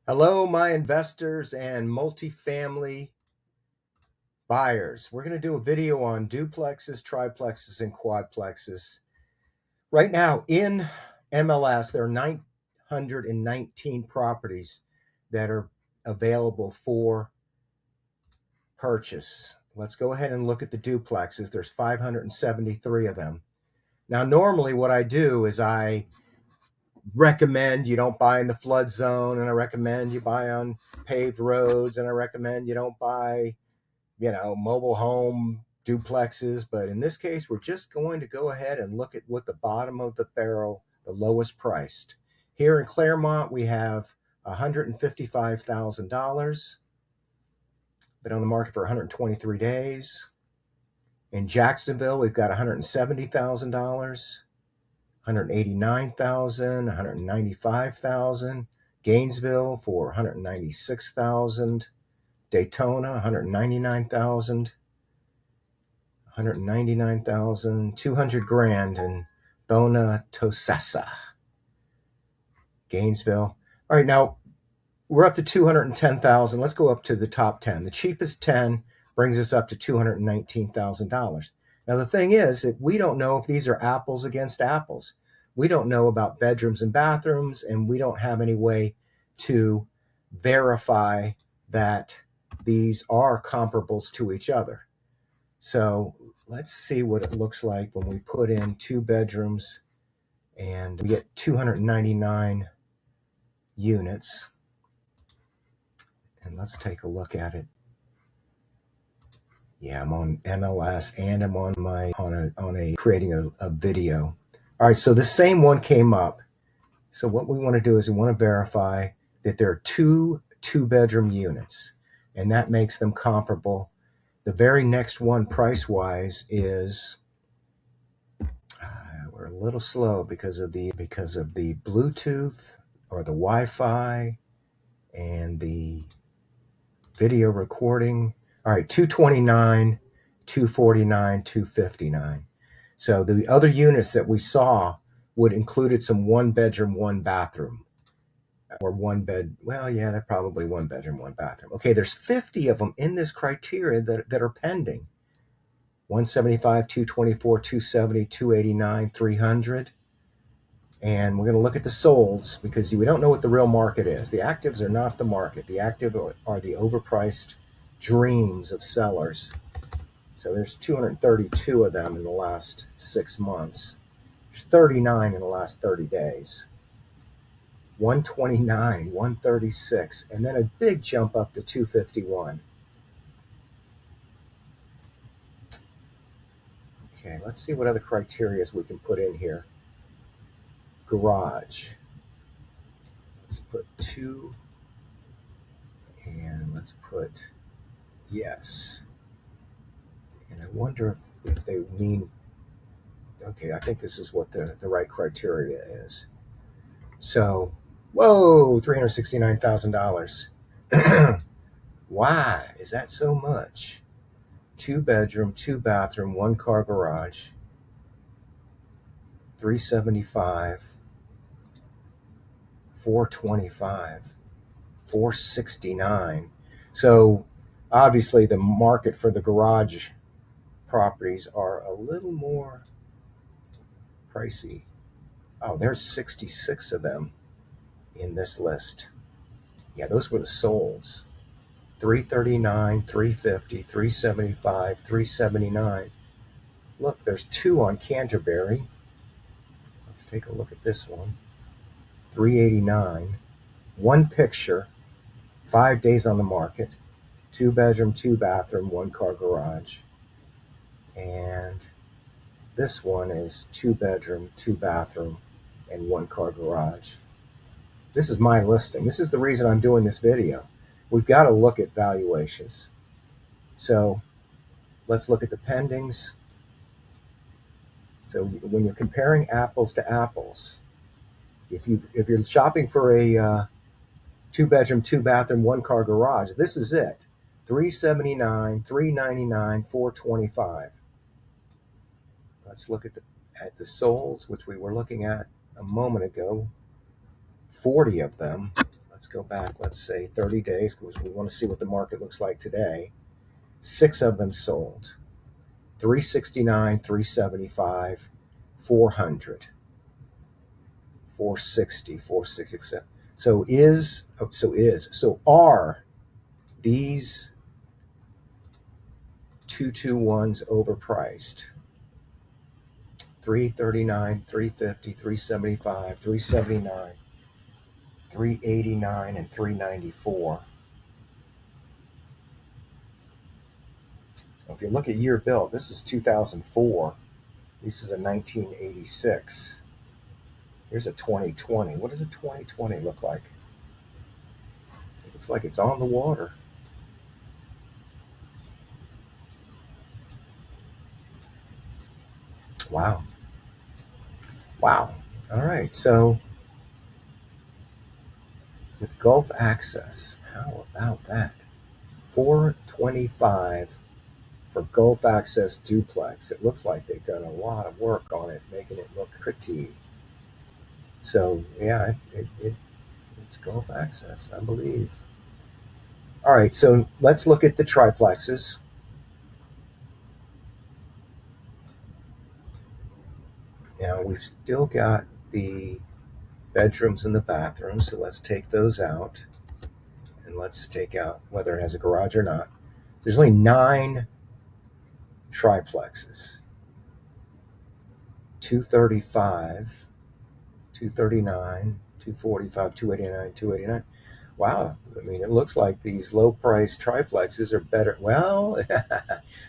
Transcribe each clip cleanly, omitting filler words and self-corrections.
Hello, my investors and multifamily buyers. We're going to do a video on duplexes, triplexes, and quadplexes. Right now in MLS, there are 919 properties that are available for purchase. Let's go ahead and look at the duplexes. There's 573 of them. Now, normally what I do is I recommend you don't buy in the flood zone, and I recommend you buy on paved roads, and I recommend you don't buy mobile home duplexes. But in this case, we're just going to go ahead and look at what the bottom of the barrel, the lowest priced. Here in Claremont, we have $155,000. Been on the market for 123 days. In Jacksonville, we've got $170,000. 189,000, 195,000. Gainesville for 196,000. Daytona 199,000. 199,000, 200 grand in Tosasa, Gainesville. All right, now we're up to 210,000. Let's go up to the top 10. The cheapest 10 brings us up to $219,000. Now, the thing is that we don't know if these are apples against apples. We don't know about bedrooms and bathrooms, and we don't have any way to verify that these are comparables to each other. So let's see what it looks like when we put in 2 bedrooms, and we get 299 units. And let's take a look at it. Yeah, I'm on MLS and I'm on creating a video. All right, so the same one came up. So what we want to do is we want to verify that there are 2 2-bedroom units, and that makes them comparable. The very next one price-wise is we're a little slow because of the Bluetooth or the Wi-Fi and the video recording. All right, 229, 249, 259. So the other units that we saw would included some 1-bedroom, 1-bathroom, or 1-bed. Well, yeah, they're probably 1-bedroom, 1-bathroom. Okay, there's 50 of them in this criteria that are pending. 175, 224, 270, 289, 300. And we're going to look at the solds because we don't know what the real market is. The actives are not the market. The active are the overpriced dreams of sellers. So there's 232 of them in the last 6 months. There's 39 in the last 30 days. 129, 136, and then a big jump up to 251. Okay, let's see what other criteria we can put in here. Garage. Let's put 2, and let's put yes. And I wonder if they mean, okay, I think this is what the right criteria is. So, whoa, $369,000. Why is that so much? 2-bedroom, 2-bathroom, 1-car garage. 375, 425, 469. So obviously the market for the garage properties are a little more pricey. Oh, there's 66 of them in this list. Yeah, those were the solds. 339, 350, 375, 379. Look, there's 2 on Canterbury. Let's take a look at this one. 389. 1 picture, 5 days on the market. 2-bedroom, 2-bathroom, 1-car garage. And this one is 2-bedroom, 2-bathroom, and 1-car garage. This is my listing. This is the reason I'm doing this video. We've got to look at valuations. So let's look at the pendings. So when you're comparing apples to apples, if you're shopping for a 2-bedroom, 2-bathroom, 1-car garage, this is it. 379, 399, 425. Let's look at the solds, which we were looking at a moment ago. 40 of them. let's go back, let's say 30 days, because we want to see what the market looks like today. 6 of them sold. 369, 375, 400, 460, 460. So are these 221s overpriced? 339, 350, 375, 379, 389, and 394. If you look at year built, this is 2004. This is a 1986. Here's a 2020. What does a 2020 look like? It looks like it's on the water. Wow. Wow. All right. So with Gulf Access, how about that? 425 for Gulf Access Duplex. It looks like they've done a lot of work on it, making it look pretty. So yeah, it's Gulf Access, I believe. All right, so let's look at the triplexes. Now we've still got the bedrooms and the bathrooms, so let's take those out. And let's take out whether it has a garage or not. There's only 9 triplexes. 235, 239, 245, 289, 289. Wow, I mean, it looks like these low-priced triplexes are better. Well,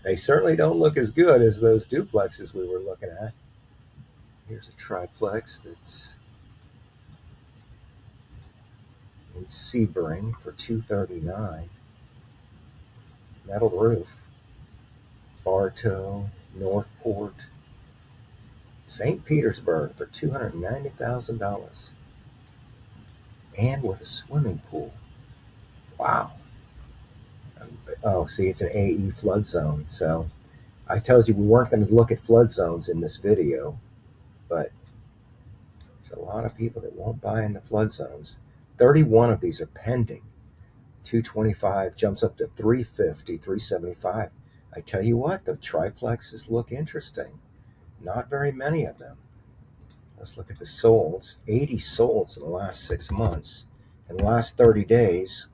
they certainly don't look as good as those duplexes we were looking at. Here's a triplex that's in Sebring for 239. Metal roof. Bartow, Northport, St. Petersburg for $290,000. And with a swimming pool. Wow. Oh, see, it's an AE flood zone. So I told you we weren't going to look at flood zones in this video, but there's a lot of people that won't buy in the flood zones. 31 of these are pending. 225 jumps up to 350, 375. I tell you what, the triplexes look interesting. Not very many of them. Let's look at the solds. 80 solds in the last 6 months. In the last 30 days,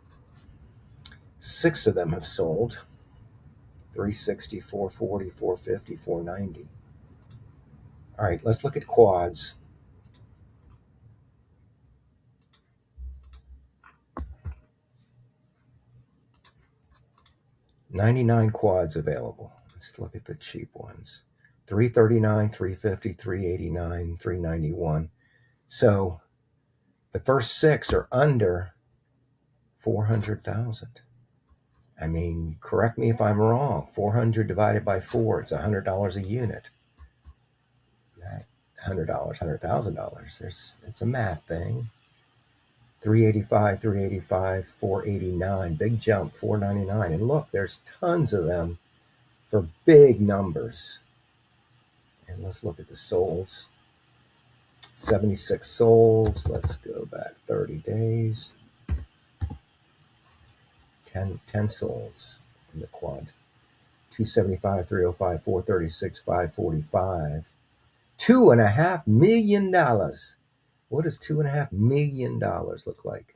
6 of them have sold. 360, 440, 450, 490. All right, let's look at quads. $99 quads available. Let's look at the cheap ones. 339, 350, 389, 391. So the first 6 are under 400,000. I mean, correct me if I'm wrong. 400 divided by 4, it's $100 a unit. $100, $100,000. It's a math thing. 385, 385, 489. Big jump, 499. And look, there's tons of them for big numbers. And let's look at the solds. 76 solds. Let's go back 30 days. 10 solds in the quad. 275, 305, 436, 545. $2.5 million. What does $2.5 million look like?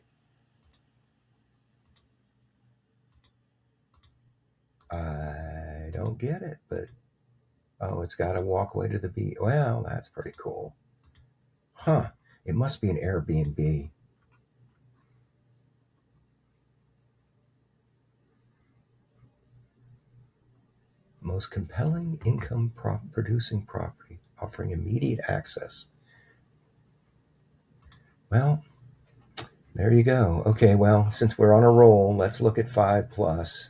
I don't get it, but oh, it's got a walkway to the beach. Well, that's pretty cool. Huh. It must be an Airbnb. Most compelling income producing property offering immediate access. Well, there you go. Okay, well, since we're on a roll, let's look at 5 plus.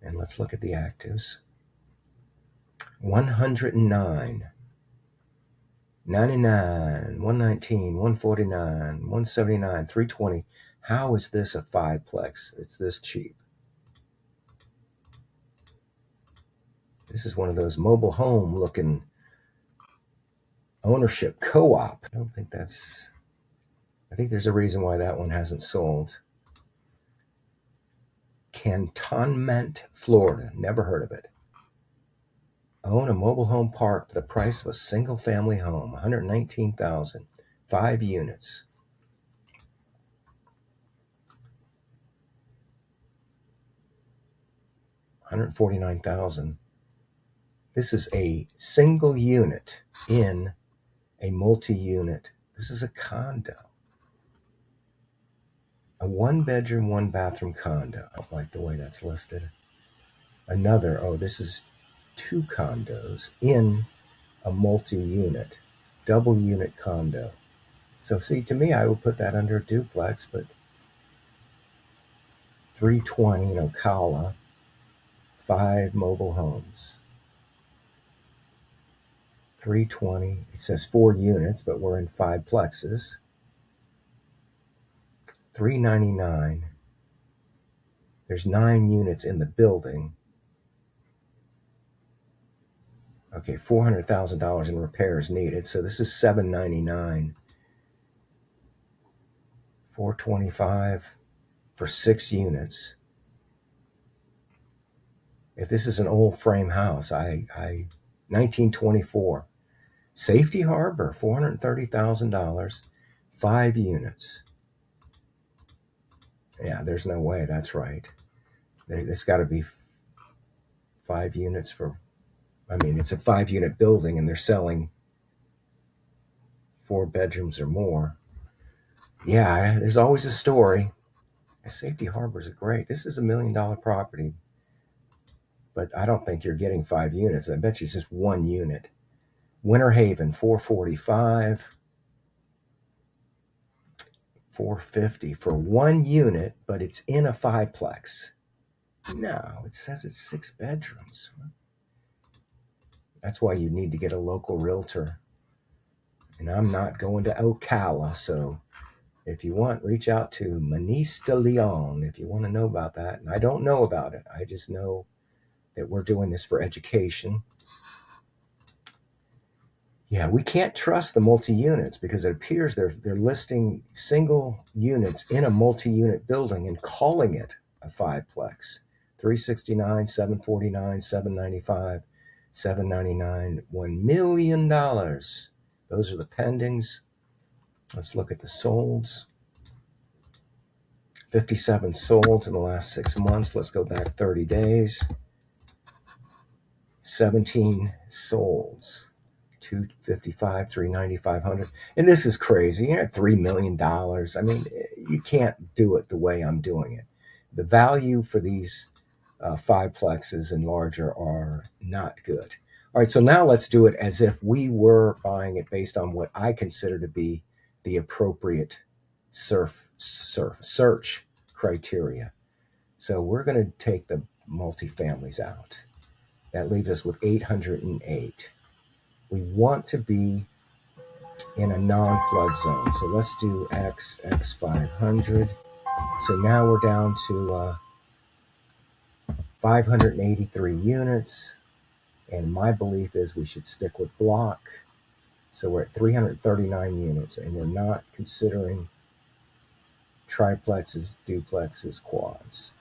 And let's look at the actives. 109, 99, 119, 149, 179, 320. How is this a 5-plex? It's this cheap. This is one of those mobile home looking ownership co-op. I don't think that's I think there's a reason why that one hasn't sold. Cantonment, Florida. Never heard of it. Own a mobile home park for the price of a single family home. $119,000. 5 units. $149,000. This is a single unit in a multi-unit. This is a condo. A 1-bedroom, 1-bathroom condo. I don't like the way that's listed. Another, this is 2 condos in a multi-unit, double unit condo. So see, to me, I would put that under a duplex, but 320 in Ocala, 5 mobile homes. 320, it says 4 units, but we're in 5 plexes. 399. There's 9 units in the building. Okay, $400,000 in repairs needed. So this is $799. $425 for 6 units. If this is an old frame house, 1924. Safety Harbor, $430,000, 5 units. Yeah, there's no way that's right. It's got to be 5 units for, it's a 5-unit building and they're selling 4 bedrooms or more. Yeah, there's always a story. Safety Harbors are great. This is $1 million property, but I don't think you're getting 5 units. I bet you it's just 1 unit. Winter Haven, $445. $450 for 1 unit, but it's in a 5-plex. No, it says it's 6 bedrooms. That's why you need to get a local realtor. And I'm not going to Ocala, so if you want, reach out to Manice de Leon if you want to know about that. And I don't know about it. I just know that we're doing this for education. Yeah, we can't trust the multi-units because it appears they're listing single units in a multi-unit building and calling it a 5-plex. 369, 749, 795, 799, $1 million. Those are the pendings. Let's look at the solds. 57 solds in the last 6 months. Let's go back 30 days. 17 solds. 255, 390, 500. And this is crazy. You're at $3 million. You can't do it the way I'm doing it. The value for these 5-plexes and larger are not good. All right, so now let's do it as if we were buying it based on what I consider to be the appropriate search criteria. So we're going to take the multifamilies out. That leaves us with 808. We want to be in a non-flood zone. So let's do X500. So now we're down to 583 units. And my belief is we should stick with block. So we're at 339 units, and we're not considering triplexes, duplexes, quads.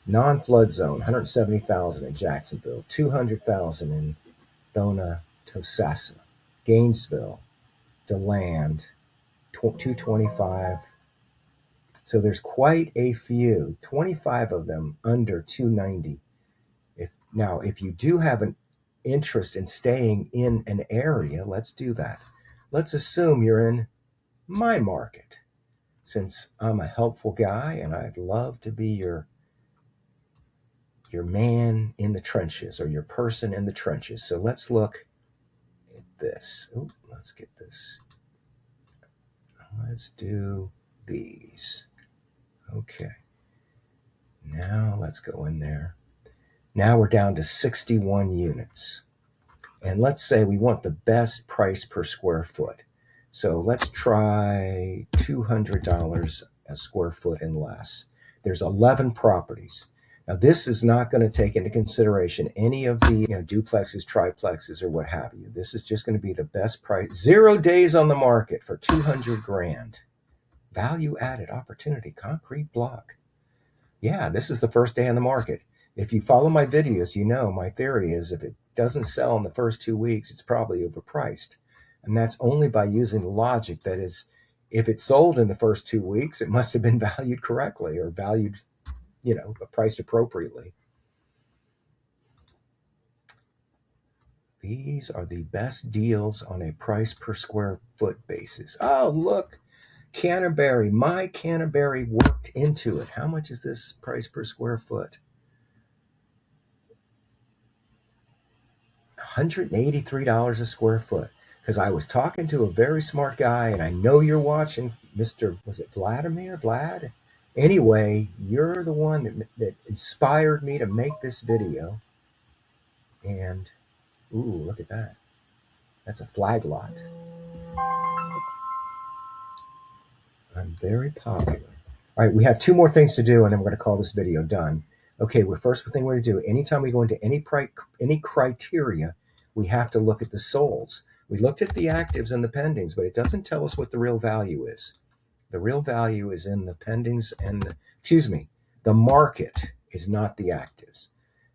Non-flood zone, 170,000 in Jacksonville, 200,000 in Tosassa, Gainesville, DeLand, 225. So there's quite a few, 25 of them under 290. If you do have an interest in staying in an area, let's do that. Let's assume you're in my market, since I'm a helpful guy and I'd love to be your man in the trenches or your person in the trenches. So let's look at this. Let's get this. Let's do these. Okay. Now let's go in there. Now we're down to 61 units. And let's say we want the best price per square foot. So let's try $200 a square foot and less. There's 11 properties. Now, this is not going to take into consideration any of the duplexes, triplexes, or what have you. This is just going to be the best price. 0 days on the market for $200,000. Value added opportunity, concrete block. Yeah, this is the first day on the market. If you follow my videos, you know my theory is if it doesn't sell in the first 2 weeks, it's probably overpriced. And that's only by using logic. That is, if it sold in the first 2 weeks, it must have been valued correctly or valued, priced appropriately. These are the best deals on a price per square foot basis. Oh, look, Canterbury. My Canterbury worked into it. How much is this price per square foot? $183 a square foot. Because I was talking to a very smart guy, and I know you're watching, Mr. Was it Vladimir? Vlad? Anyway, you're the one that inspired me to make this video. And, ooh, look at that. That's a flag lot. I'm very popular. All right, we have two more things to do, and then we're going to call this video done. Okay, first thing we're going to do, anytime we go into any criteria, we have to look at the solds. We looked at the actives and the pendings, but it doesn't tell us what the real value is. The real value is in the pendings and, the market is not the actives.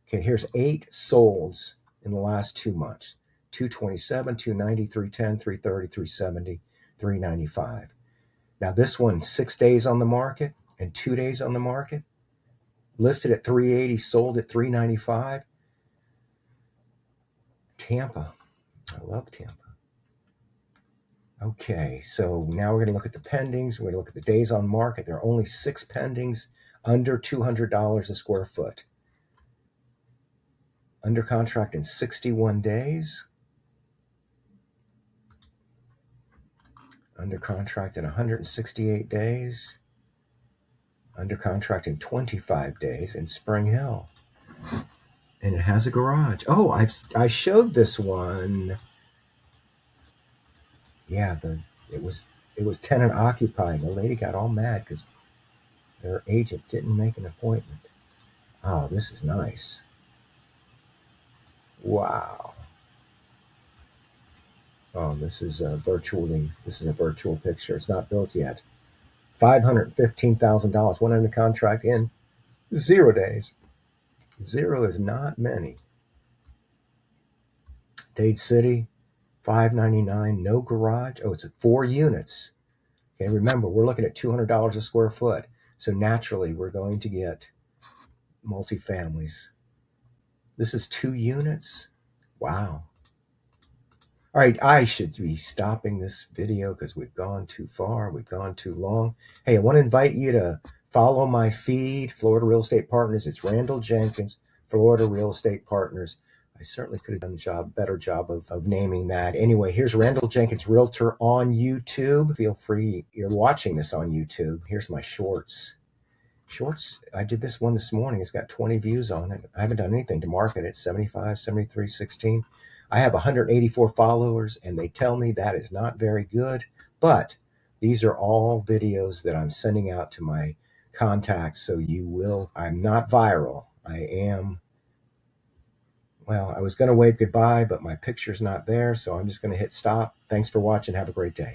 Okay, here's 8 solds in the last 2 months. 227, 290, 310, 330, 370, 395. Now this one, 6 days on the market and 2 days on the market. Listed at 380, sold at 395. Tampa. I love Tampa. Okay, so now we're going to look at the pendings. We're going to look at the days on market. There are only 6 pendings under $200 a square foot. Under contract in 61 days. Under contract in 168 days. Under contract in 25 days in Spring Hill. And it has a garage. Oh, I showed this one. Yeah, it was tenant occupied. The lady got all mad because their agent didn't make an appointment. Oh, this is nice. Wow. Oh, this is a virtual picture. It's not built yet. $515,000 went under contract in 0 days. 0 is not many. Dade City, $599, no garage. Oh, it's 4 units. Okay, remember, we're looking at $200 a square foot. So naturally, we're going to get multifamilies. This is 2 units. Wow. All right, I should be stopping this video because we've gone too far. We've gone too long. Hey, I want to invite you to follow my feed, Florida Real Estate Partners. It's Randall Jenkins, Florida Real Estate Partners. I certainly could have done a better job of naming that. Anyway, here's Randall Jenkins, Realtor on YouTube. Feel free. You're watching this on YouTube. Here's my shorts. I did this one this morning. It's got 20 views on it. I haven't done anything to market it. 75, 73, 16. I have 184 followers, and they tell me that is not very good. But these are all videos that I'm sending out to my contacts. So I'm not viral. I was going to wave goodbye, but my picture's not there. So I'm just going to hit stop. Thanks for watching. Have a great day.